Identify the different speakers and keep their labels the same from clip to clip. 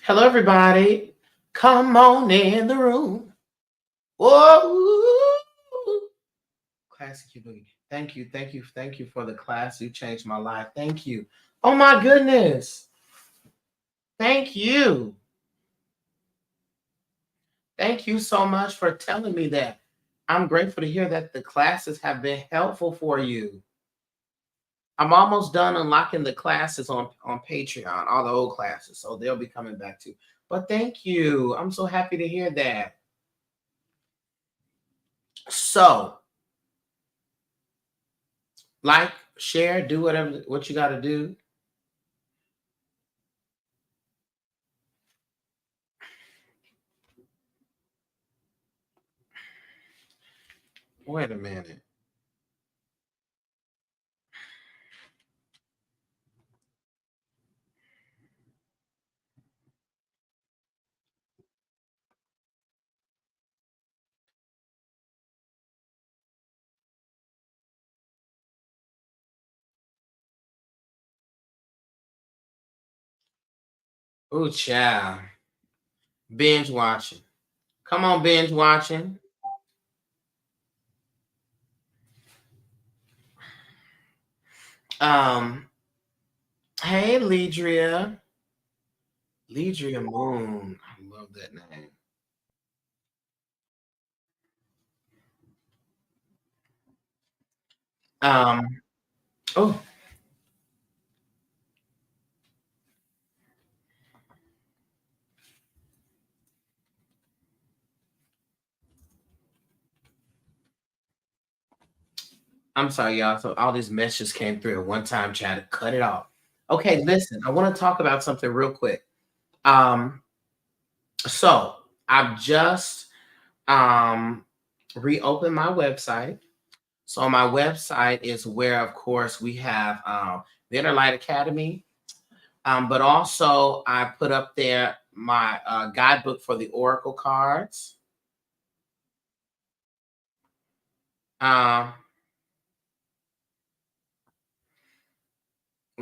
Speaker 1: Hello, everybody. Come on in the room. Whoa. Classic you boogie. Thank you, thank you, thank you for the class. You changed my life. Thank you. Oh my goodness. Thank you. Thank you so much for telling me that. I'm grateful to hear that the classes have been helpful for you. I'm almost done unlocking the classes on Patreon, all the old classes. So they'll be coming back too. But thank you. I'm so happy to hear that. So, like, share, do whatever what you got to do. Wait a minute. Oh, child. Binge watching. Come on, binge watching. Um, hey, Ledria. Ledria Moon. I love that name. Um, oh, I'm sorry, y'all. So all these messages came through at one time, trying to cut it off. Okay, listen, I want to talk about something real quick. Um, so I've just um reopened my website. So my website is where, of course, we have the Inner Light Academy, but also I put up there my guidebook for the Oracle cards. Um,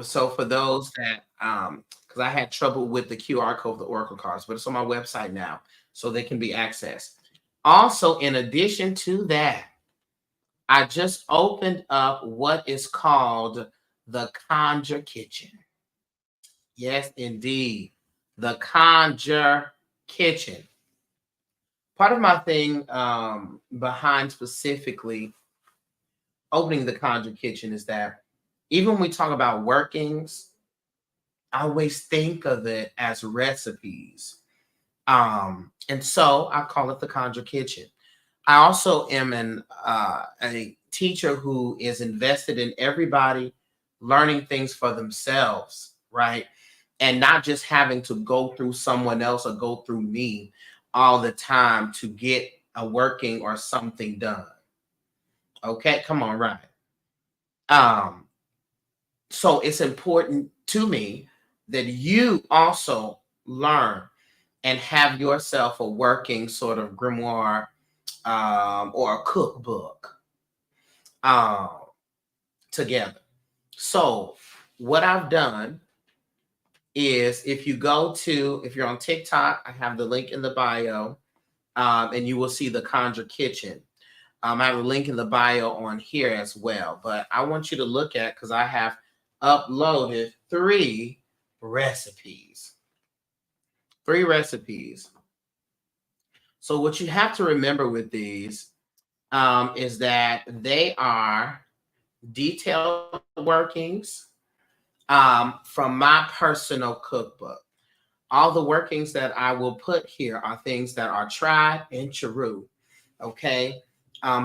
Speaker 1: so for those that, because I had trouble with the QR code of the Oracle cards, but it's on my website now, so they can be accessed. Also, in addition to that, I just opened up what is called the Conjure Kitchen. Yes, indeed. The Conjure Kitchen. Part of my thing behind specifically opening the Conjure Kitchen is that even when we talk about workings, I always think of it as recipes. And so I call it the Conjure Kitchen. I also am a teacher who is invested in everybody learning things for themselves, right? And not just having to go through someone else or go through me all the time to get a working or something done. Okay, come on, right. Um, so it's important to me that you also learn and have yourself a working sort of grimoire or a cookbook um, together. So what I've done is if you're on TikTok, I have the link in the bio, and you will see the Conjure Kitchen. I have a link in the bio on here as well. But I want you to look at, because I have uploaded three recipes. Three recipes. So what you have to remember with these is that they are detailed workings from my personal cookbook. All the workings that I will put here are things that are tried and true. Okay.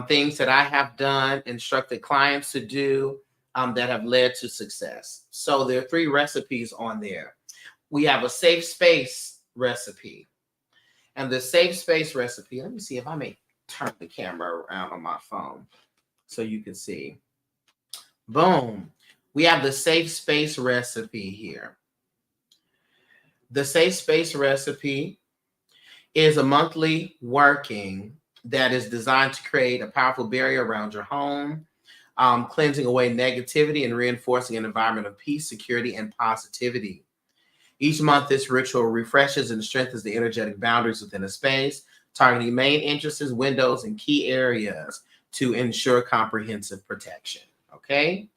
Speaker 1: Things that I have done, instructed clients to do that have led to success. So there are three recipes on there. We have a safe space recipe. And the safe space recipe, let me see if I may turn the camera around on my phone so you can see. Boom. We have the safe space recipe here. The safe space recipe is a monthly working that is designed to create a powerful barrier around your home, cleansing away negativity and reinforcing an environment of peace, security, and positivity. Each month, this ritual refreshes and strengthens the energetic boundaries within a space, targeting main entrances, windows, and key areas to ensure comprehensive protection. Okay.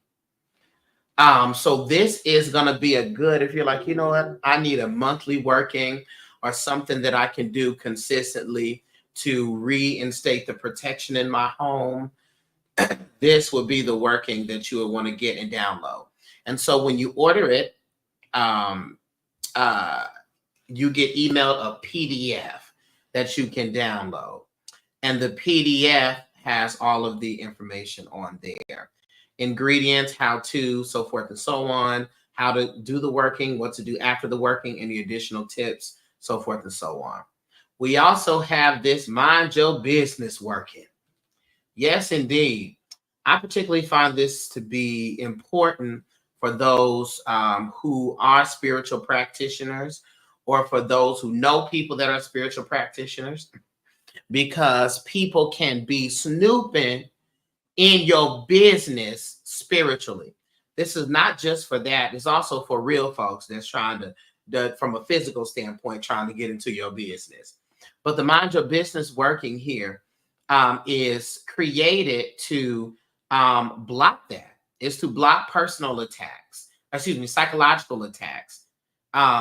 Speaker 1: So this is gonna be a good, if you're like, you know what, I need a monthly working or something that I can do consistently to reinstate the protection in my home. This would be the working that you would want to get and download. And so when you order it, um, uh, you get emailed a PDF that you can download. And the PDF has all of the information on there. Ingredients, how to, so forth and so on, how to do the working, what to do after the working, any additional tips, so forth and so on. We also have this Mind Your Business working. Yes, indeed. I particularly find this to be important for those who are spiritual practitioners or for those who know people that are spiritual practitioners, because people can be snooping in your business spiritually. This is not just for that. It's also for real folks that's trying to, from a physical standpoint, trying to get into your business. But the Mind Your Business working here is created to block that. Is to block personal attacks, excuse me, psychological attacks,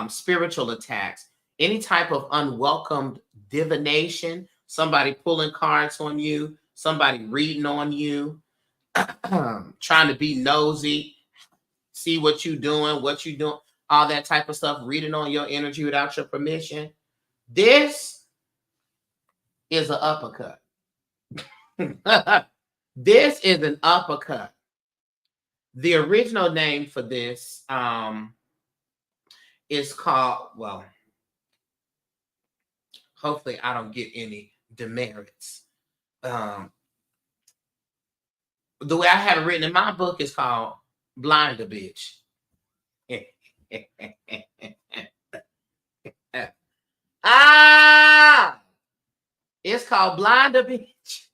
Speaker 1: spiritual attacks, any type of unwelcomed divination, somebody pulling cards on you, somebody reading on you, trying to be nosy, see what you doing, all that type of stuff, reading on your energy without your permission. This is an uppercut. This is an uppercut. The original name for this is called, well, hopefully I don't get any demerits. The way I have it written in my book is called Blind a Bitch. It's called Blind a Bitch.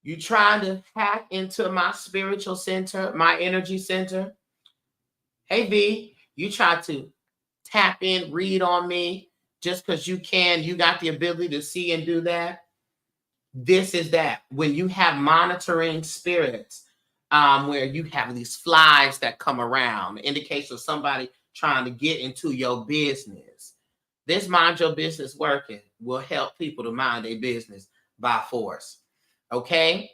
Speaker 1: You trying to hack into my spiritual center, my energy center? Hey V, you try to tap in, read on me just because you can, you got the ability to see and do that. This is that. When you have monitoring spirits, where you have these flies that come around, indication of somebody trying to get into your business. This Mind Your Business working will help people to mind their business by force. Okay?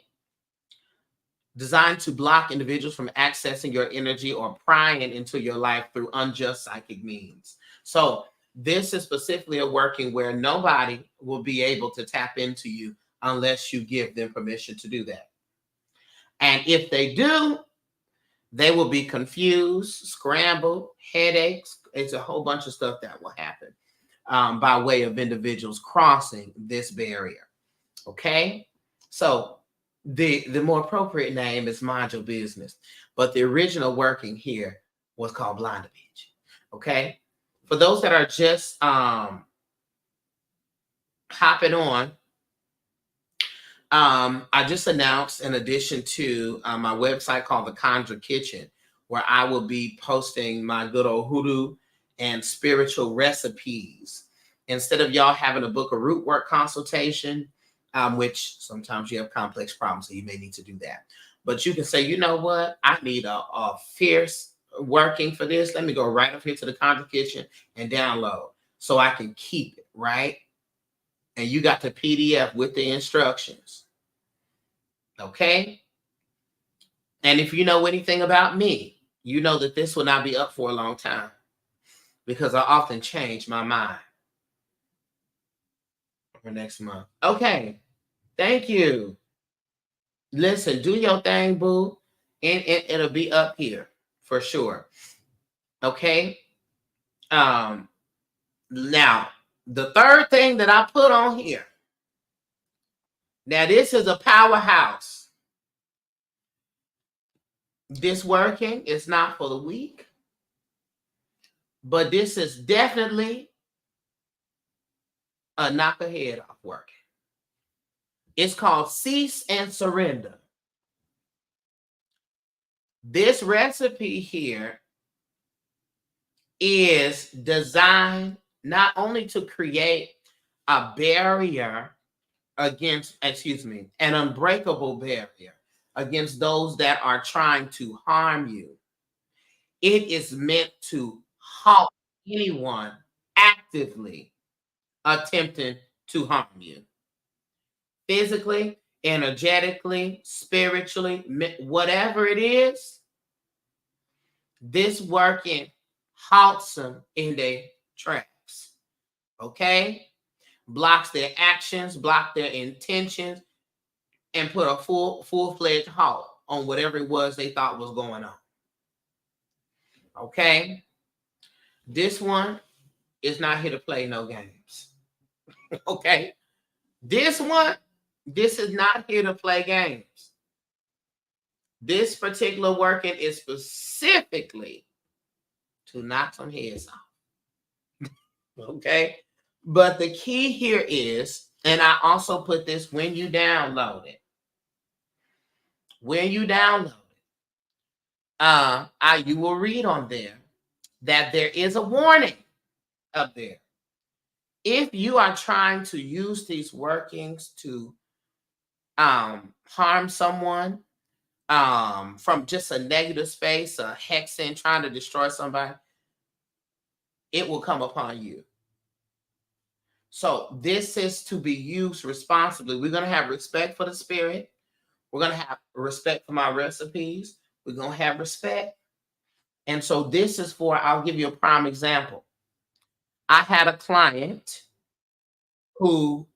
Speaker 1: Designed to block individuals from accessing your energy or prying into your life through unjust psychic means. So this is specifically a working where nobody will be able to tap into you unless you give them permission to do that. And if they do, they will be confused, scrambled, headaches. It's a whole bunch of stuff that will happen by way of individuals crossing this barrier. Okay? So the more appropriate name is Mind Your Business. But the original working here was called Blind a Bitch. Okay? For those that are just hopping on, I just announced, in addition to my website called the Conjure Kitchen, where I will be posting my good old hoodoo and spiritual recipes. Instead of y'all having to book a root work consultation, which sometimes you have complex problems, so you may need to do that. But you can say, you know what? I need a fierce working for this. Let me go right up here to the Conjure Kitchen and download so I can keep it, right? And you got the PDF with the instructions. Okay? And if you know anything about me, you know that this will not be up for a long time because I often change my mind for next month. Okay. Thank you. Listen, do your thing, boo. And it'll be up here for sure. Okay. Now, the third thing that I put on here. Now, this is a powerhouse. This working is not for the weak, but this is definitely a knock a head off working. It's called Cease and Surrender. This recipe here is designed not only to create a barrier against, an unbreakable barrier against those that are trying to harm you. It is meant to halt anyone actively attempting to harm you. Physically, energetically, spiritually, whatever it is, this working halts them in their tracks. Okay? Blocks their actions, block their intentions, and put a full-fledged halt on whatever it was they thought was going on. Okay? This one is not here to play no games. Okay? This is not here to play games. This particular working is specifically to knock some heads off. Okay? But the key here is, and I also put this when you download it. When you download it, you will read on there that there is a warning up there. If you are trying to use these workings to harm someone from just a negative space, a hexing, trying to destroy somebody, it will come upon you. So this is to be used responsibly. We're going to have respect for the spirit. We're going to have respect for my recipes. We're going to have respect. And so this is for, I'll give you a prime example. I had a client who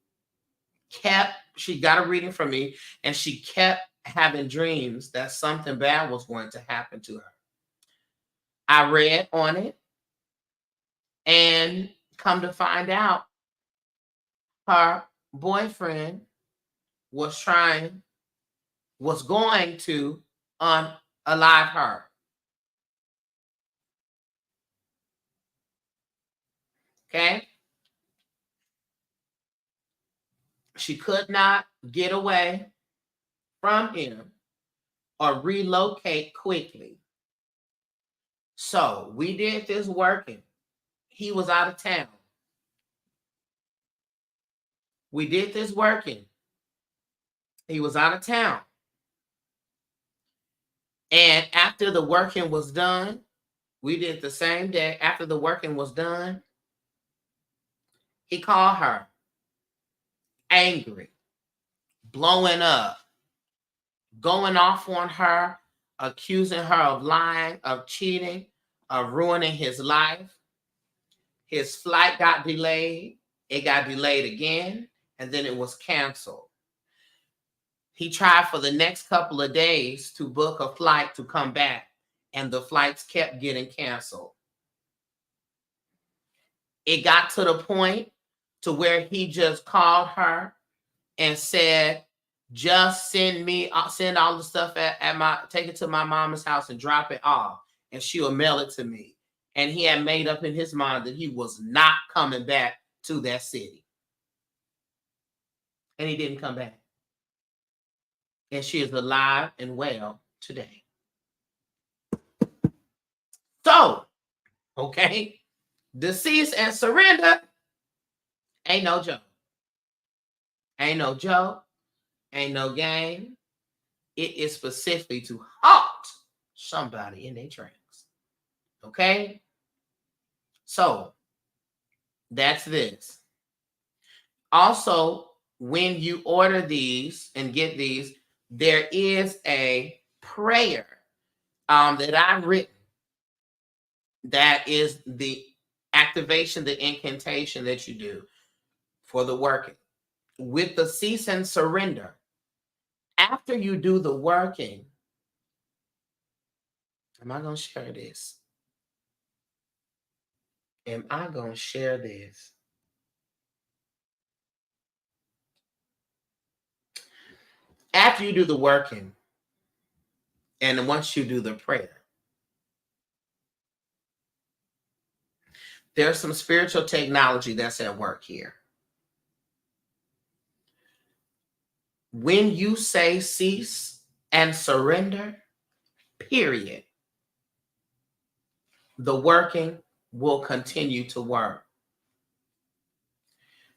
Speaker 1: she got a reading from me, and she kept having dreams that something bad was going to happen to her. I read on it, and come to find out, her boyfriend was going to unalive her. Okay? She could not get away from him or relocate quickly. So we did this working. He was out of town. We did this working. He was out of town. And after the working was done, we did the same day. After the working was done, he called her angry, blowing up, going off on her, accusing her of lying, of cheating, of ruining his life. His flight got delayed. It got delayed again, and then it was canceled. He tried for the next couple of days to book a flight to come back, and the flights kept getting canceled. It got to the point to where he just called her and said, just send all the stuff take it to my mama's house and drop it off, and she'll mail it to me. And he had made up in his mind that he was not coming back to that city. And he didn't come back. And she is alive and well today. So, okay, decease and surrender ain't no joke. Ain't no joke. Ain't no game. It is specifically to halt somebody in their tracks. Okay? So, that's this. Also, when you order these and get these, there is a prayer that I've written that is the activation, the incantation that you do for the working. With the cease and surrender, after you do the working, am I going to share this? Am I going to share this? After you do the working, and once you do the prayer, there's some spiritual technology that's at work here. When you say cease and surrender, period, the working will continue to work.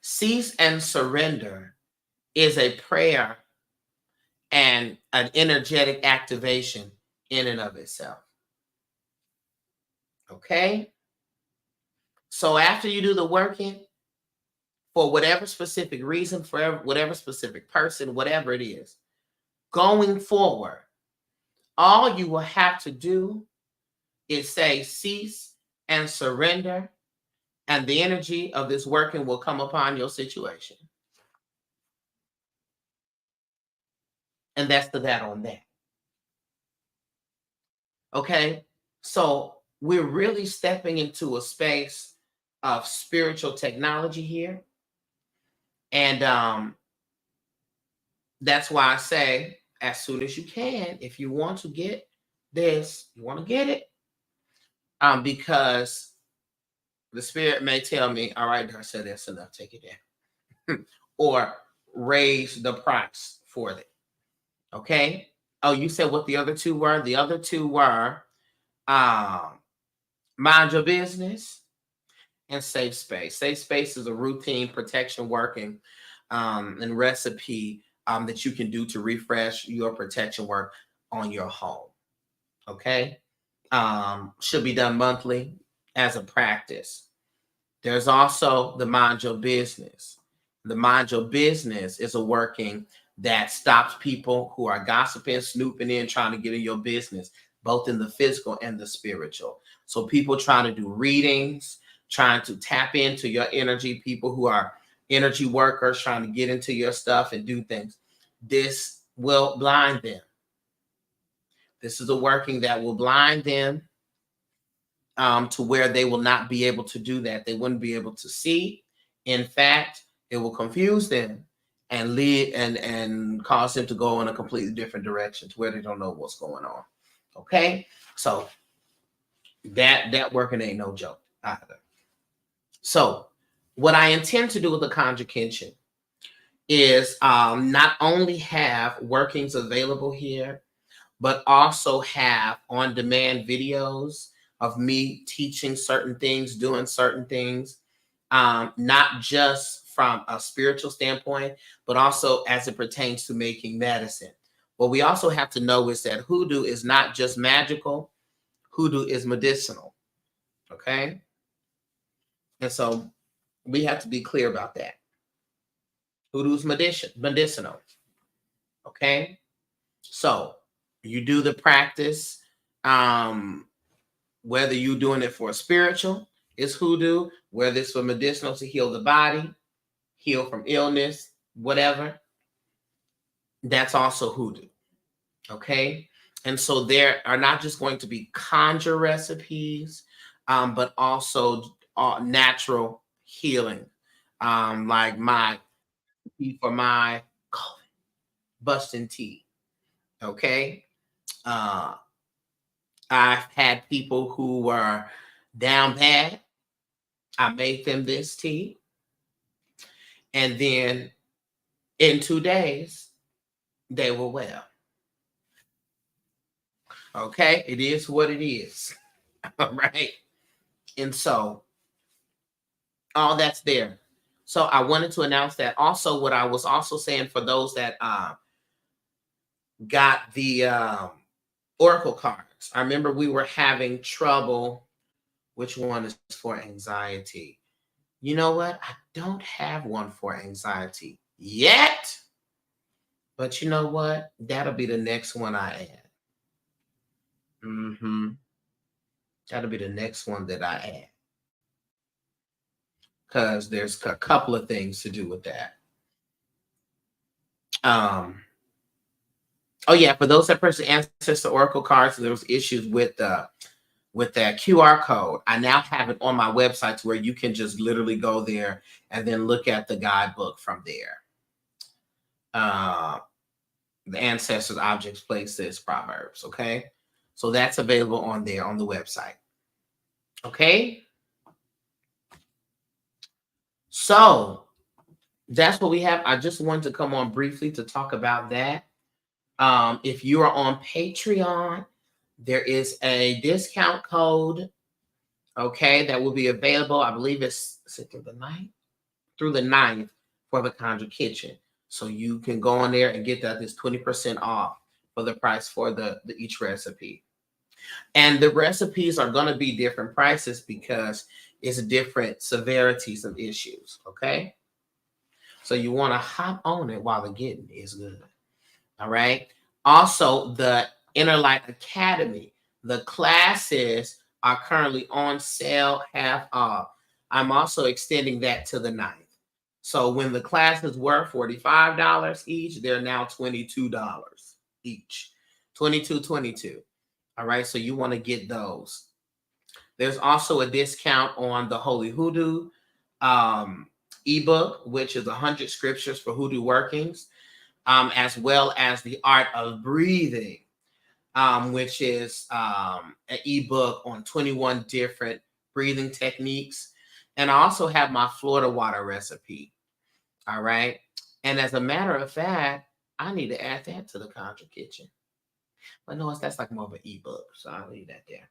Speaker 1: Cease and surrender is a prayer and an energetic activation in and of itself. Okay? So after you do the working, for whatever specific reason, for whatever specific person, whatever it is, going forward, all you will have to do is say cease and surrender, and the energy of this working will come upon your situation. And that's the that on that. Okay? So we're really stepping into a space of spiritual technology here. And that's why I say, as soon as you can, if you want to get this, you want to get it. Because the spirit may tell me, all right, I said that's enough, take it down. Or raise the price for it. Okay. Oh, you said what the other two were? The other two were mind your business and safe space. Safe space is a routine protection working and recipe that you can do to refresh your protection work on your home. Okay. Should be done monthly as a practice. There's also the mind your business. The mind your business is a working that stops people who are gossiping, snooping in, trying to get in your business, both in the physical and the spiritual. So people trying to do readings, trying to tap into your energy, people who are energy workers trying to get into your stuff and do things. This will blind them. This is a working that will blind them to where they will not be able to do that. They wouldn't be able to see. In fact, it will confuse them and lead and cause them to go in a completely different direction to where they don't know what's going on. Okay, so that working ain't no joke either. So what I intend to do with the Conjure Kitchen is not only have workings available here, but also have on-demand videos of me teaching certain things, doing certain things, not just from a spiritual standpoint, but also as it pertains to making medicine. What we also have to know is that hoodoo is not just magical, hoodoo is medicinal, okay? And so we have to be clear about that. Hoodoo is medicinal, okay? So you do the practice, whether you're doing it for spiritual, it's hoodoo, whether it's for medicinal to heal the body, heal from illness, whatever, that's also hoodoo. Okay. And so there are not just going to be conjure recipes, but also natural healing, like my tea for my busting tea. Okay. I've had people who were down bad. I made them this tea. And then in 2 days, they were well. Okay. It is what it is. All right. And so all that's there. So I wanted to announce that. Also, what I was also saying for those that got the Oracle cards, I remember we were having trouble. Which one is for anxiety? You know what? I don't have one for anxiety yet. But you know what? That'll be the next one I add. That'll be the next one that I add. Because there's a couple of things to do with that. Oh yeah, for those that purchased access to Oracle cards, there was issues with that QR code. I now have it on my website to where you can just literally go there and then look at the guidebook from there. The ancestors, objects, places, proverbs. Okay, so that's available on there on the website. Okay, so that's what we have. I just wanted to come on briefly to talk about that. If you are on Patreon, There is a discount code, okay, that will be available. I believe it's through the 9th? Through the 9th for the Conjure Kitchen. So you can go on there and get that this 20% off for the price for the each recipe. And the recipes are going to be different prices because it's different severities of issues, okay? So you want to hop on it while the getting is good. All right. Also, the Inner Light Academy, the classes are currently on sale, half off. I'm also extending that to the 9th. So when the classes were $45 each, they're now $22 each. 22. All right. So you want to get those. There's also a discount on the Holy Hoodoo ebook, which is 100 scriptures for Hoodoo workings, as well as the Art of Breathing, which is an ebook on 21 different breathing techniques. And I also have my Florida water recipe. All right. And as a matter of fact, I need to add that to the Conjure Kitchen. But no, that's like more of an ebook. So I'll leave that there.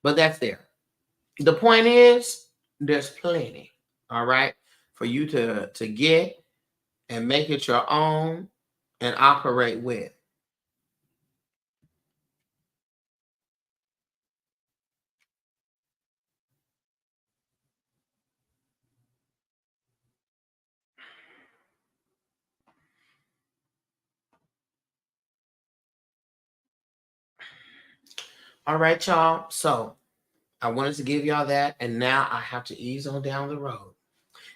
Speaker 1: But that's there. The point is, there's plenty, all right, for you to get and make it your own and operate with. All right, y'all. So I wanted to give y'all that, and now I have to ease on down the road.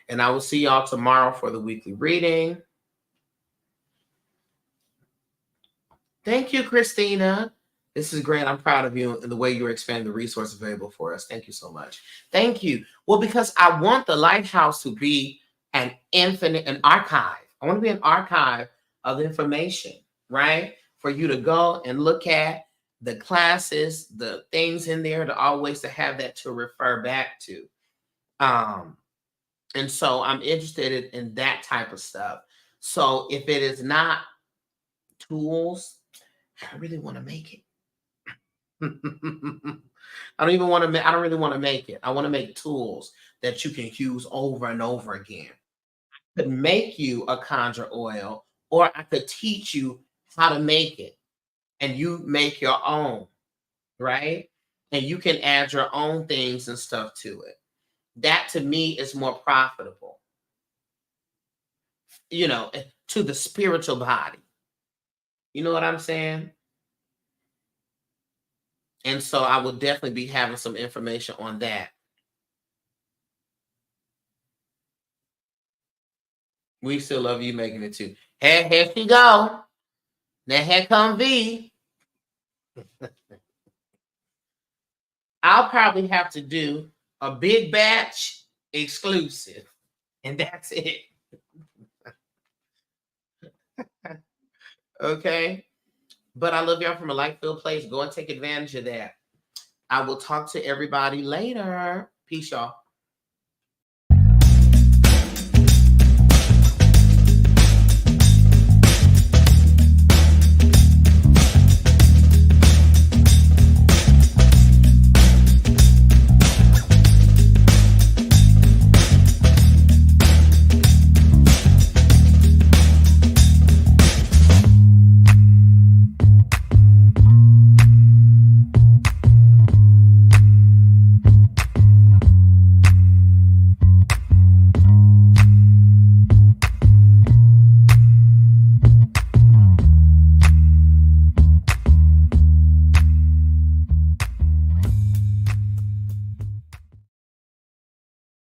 Speaker 1: And I will see y'all tomorrow for the weekly reading. Thank you, Christina. This is great. I'm proud of you and the way you're expanding the resources available for us. Thank you so much. Thank you. Well, because I want the Lighthouse to be an archive. I want to be an archive of information, right? For you to go and look at the classes, the things in there, to always to have that to refer back to. And so I'm interested in that type of stuff. So if it is not tools, I don't really want to make it. I don't really want to make it. I want to make tools that you can use over and over again. I could make you a conjure oil, or I could teach you how to make it and you make your own, right? And you can add your own things and stuff to it. That to me is more profitable, to the spiritual body. You know what I'm saying? And so I will definitely be having some information on that. We still love you making it too. Hey, here she go. Now here come V. I'll probably have to do a big batch exclusive, and that's it. Okay. But I love y'all from a light-filled place. Go and take advantage of that. I will talk to everybody later. Peace, y'all.